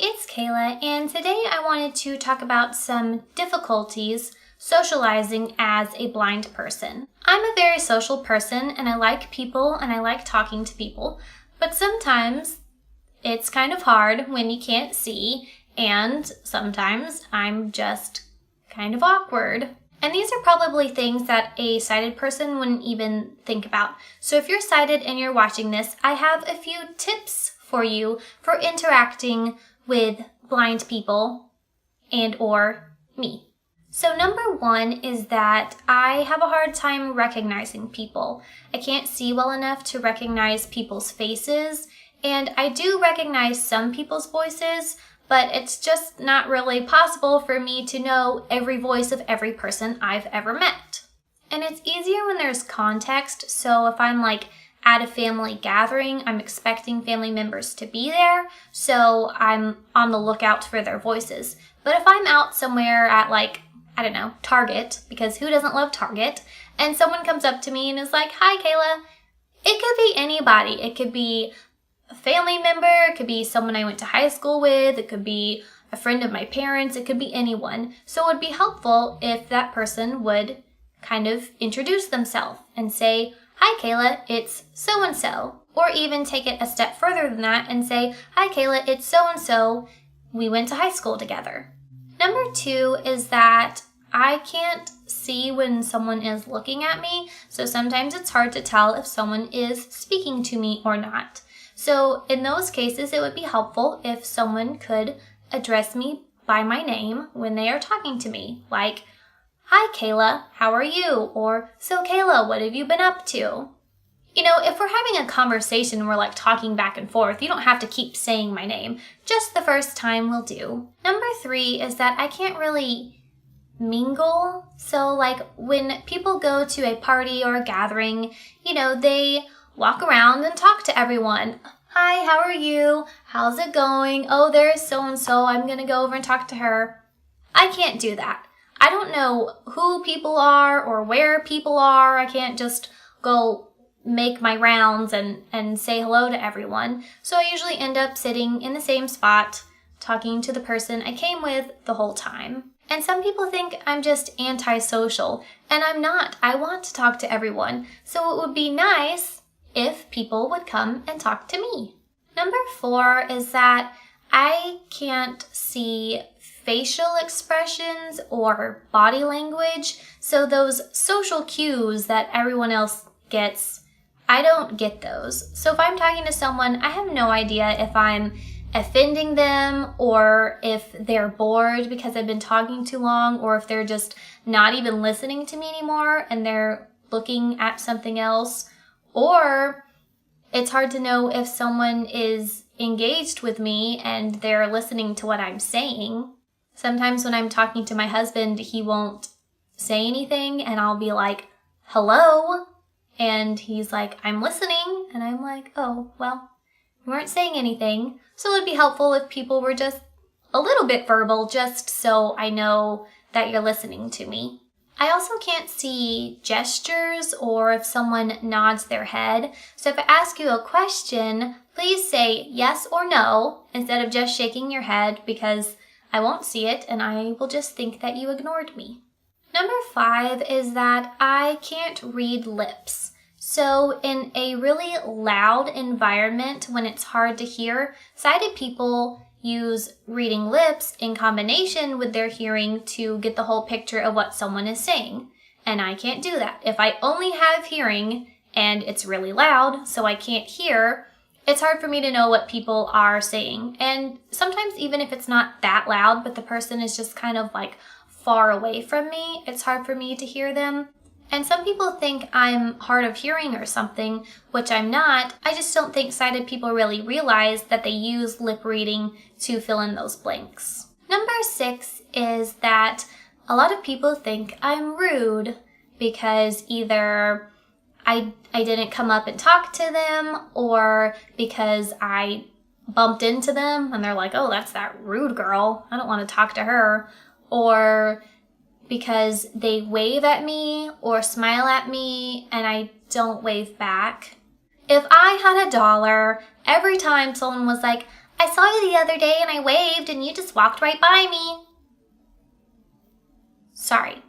it's Kayla, and today I wanted to talk about some difficulties socializing as a blind person. I'm a very social person, and I like people, and I like talking to people, but sometimes it's kind of hard when you can't see, and sometimes I'm just kind of awkward. And these are probably things that a sighted person wouldn't even think about. So if you're sighted and you're watching this, I have a few tips for you for interacting with blind people and or me. So number one is that I have a hard time recognizing people. I can't see well enough to recognize people's faces, and I do recognize some people's voices, but it's just not really possible for me to know every voice of every person I've ever met. And it's easier when there's context, so if I'm at a family gathering, I'm expecting family members to be there, so I'm on the lookout for their voices. But if I'm out somewhere at Target, because who doesn't love Target, and someone comes up to me and is like, "Hi, Kayla," it could be anybody. It could be a family member, it could be someone I went to high school with, it could be a friend of my parents, it could be anyone. So it would be helpful if that person would kind of introduce themselves and say, "Hi Kayla, it's so-and-so." Or even take it a step further than that and say, "Hi Kayla, it's so-and-so, we went to high school together." Number two is that I can't see when someone is looking at me, so sometimes it's hard to tell if someone is speaking to me or not. So in those cases, it would be helpful if someone could address me by my name when they are talking to me, like, "Hi Kayla, how are you?" Or, "So Kayla, what have you been up to?" You know, if we're having a conversation, we're talking back and forth, you don't have to keep saying my name. Just the first time will do. Number three is that I can't really mingle. So when people go to a party or a gathering, they walk around and talk to everyone. "Hi, how are you? How's it going? Oh, there's so-and-so. I'm going to go over and talk to her." I can't do that. I don't know who people are or where people are. I can't just go make my rounds and say hello to everyone. So I usually end up sitting in the same spot, talking to the person I came with the whole time. And some people think I'm just antisocial, and I'm not. I want to talk to everyone. So it would be nice if people would come and talk to me. Number four is that I can't see facial expressions or body language. So those social cues that everyone else gets, I don't get those. So if I'm talking to someone, I have no idea if I'm offending them or if they're bored because I've been talking too long, or if they're just not even listening to me anymore and they're looking at something else. Or it's hard to know if someone is engaged with me and they're listening to what I'm saying. Sometimes when I'm talking to my husband, he won't say anything and I'll be like, "Hello?" And he's like, "I'm listening." And I'm like, "Oh, well, you weren't saying anything." So it would be helpful if people were just a little bit verbal, just so I know that you're listening to me. I also can't see gestures or if someone nods their head. So if I ask you a question, please say yes or no instead of just shaking your head, because I won't see it and I will just think that you ignored me. Number five is that I can't read lips. So in a really loud environment, when it's hard to hear, sighted people use reading lips in combination with their hearing to get the whole picture of what someone is saying. And I can't do that. If I only have hearing and it's really loud, so I can't hear, it's hard for me to know what people are saying. And sometimes even if it's not that loud, but the person is just kind of far away from me, it's hard for me to hear them. And some people think I'm hard of hearing or something, which I'm not. I just don't think sighted people really realize that they use lip reading to fill in those blanks. Number six is that a lot of people think I'm rude because either I didn't come up and talk to them, or because I bumped into them and they're like, "Oh, that's that rude girl. I don't want to talk to her." Or because they wave at me or smile at me and I don't wave back. If I had $1, every time someone was like, I saw you the other day and I waved and you just walked right by me. Sorry,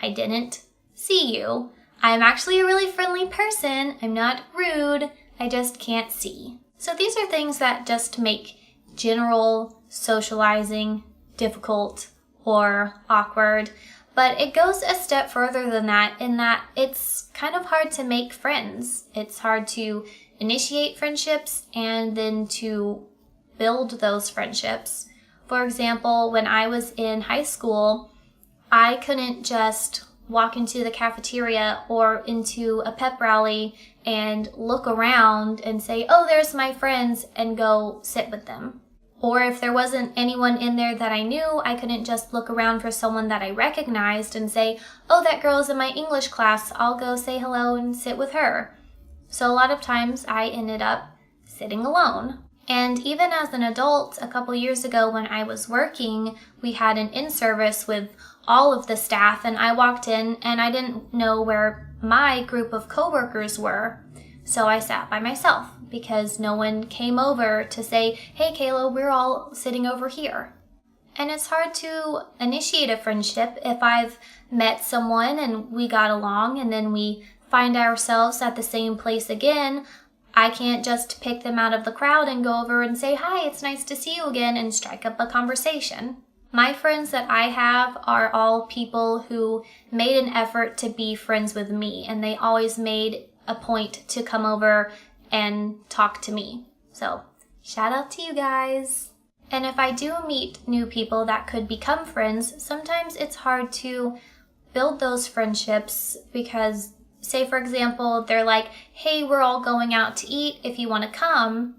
I didn't see you. I'm actually a really friendly person. I'm not rude. I just can't see. So these are things that just make general socializing difficult or awkward. But it goes a step further than that in that it's kind of hard to make friends. It's hard to initiate friendships and then to build those friendships. For example, when I was in high school, I couldn't just walk into the cafeteria or into a pep rally and look around and say, oh, there's my friends, and go sit with them. Or if there wasn't anyone in there that I knew, I couldn't just look around for someone that I recognized and say, oh, that girl's in my English class, I'll go say hello and sit with her. So a lot of times I ended up sitting alone. And even as an adult, a couple years ago when I was working, we had an in-service with all of the staff, and I walked in and I didn't know where my group of coworkers were. So I sat by myself because no one came over to say, hey Kayla, we're all sitting over here. And it's hard to initiate a friendship if I've met someone and we got along and then we find ourselves at the same place again. I can't just pick them out of the crowd and go over and say, hi, it's nice to see you again, and strike up a conversation. My friends that I have are all people who made an effort to be friends with me, and they always made a point to come over and talk to me. So, shout out to you guys. And if I do meet new people that could become friends, sometimes it's hard to build those friendships because, say for example, they're like, hey, we're all going out to eat if you want to come.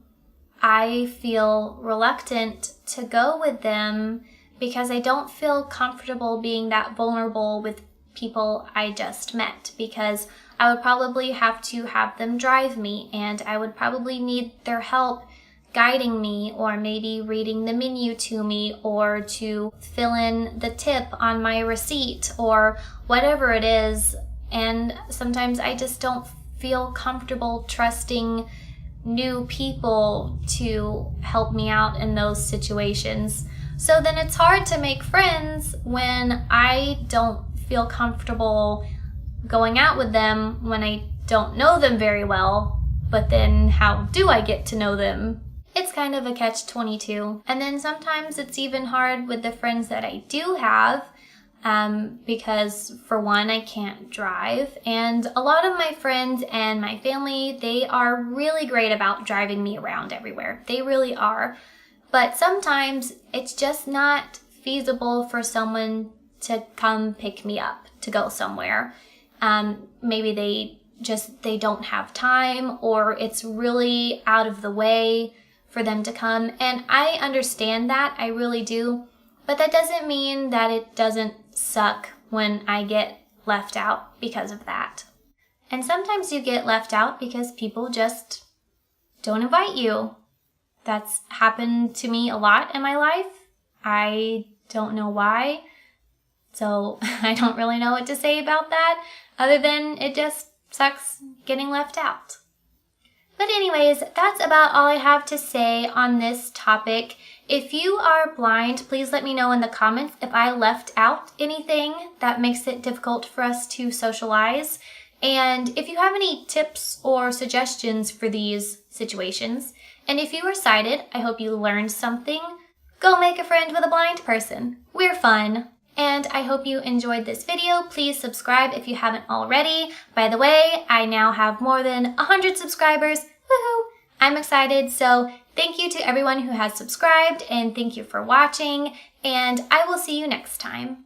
I feel reluctant to go with them because I don't feel comfortable being that vulnerable with people I just met, because I would probably have to have them drive me and I would probably need their help guiding me, or maybe reading the menu to me, or to fill in the tip on my receipt, or whatever it is. And sometimes I just don't feel comfortable trusting new people to help me out in those situations. So then it's hard to make friends when I don't feel comfortable going out with them when I don't know them very well. But then how do I get to know them? It's kind of a catch-22. And then sometimes it's even hard with the friends that I do have, because for one, I can't drive. And a lot of my friends and my family, they are really great about driving me around everywhere. They really are. But sometimes it's just not feasible for someone to come pick me up to go somewhere. Maybe they don't have time, or it's really out of the way for them to come. And I understand that, I really do. But that doesn't mean that it doesn't suck when I get left out because of that. And sometimes you get left out because people just don't invite you. That's happened to me a lot in my life. I don't know why. So I don't really know what to say about that, other than it just sucks getting left out. But anyways, that's about all I have to say on this topic. If you are blind, please let me know in the comments if I left out anything that makes it difficult for us to socialize. And if you have any tips or suggestions for these situations. And if you are sighted, I hope you learned something. Go make a friend with a blind person. We're fun. And I hope you enjoyed this video. Please subscribe if you haven't already. By the way, I now have more than 100 subscribers. Woohoo! I'm excited. So thank you to everyone who has subscribed, and thank you for watching. And I will see you next time.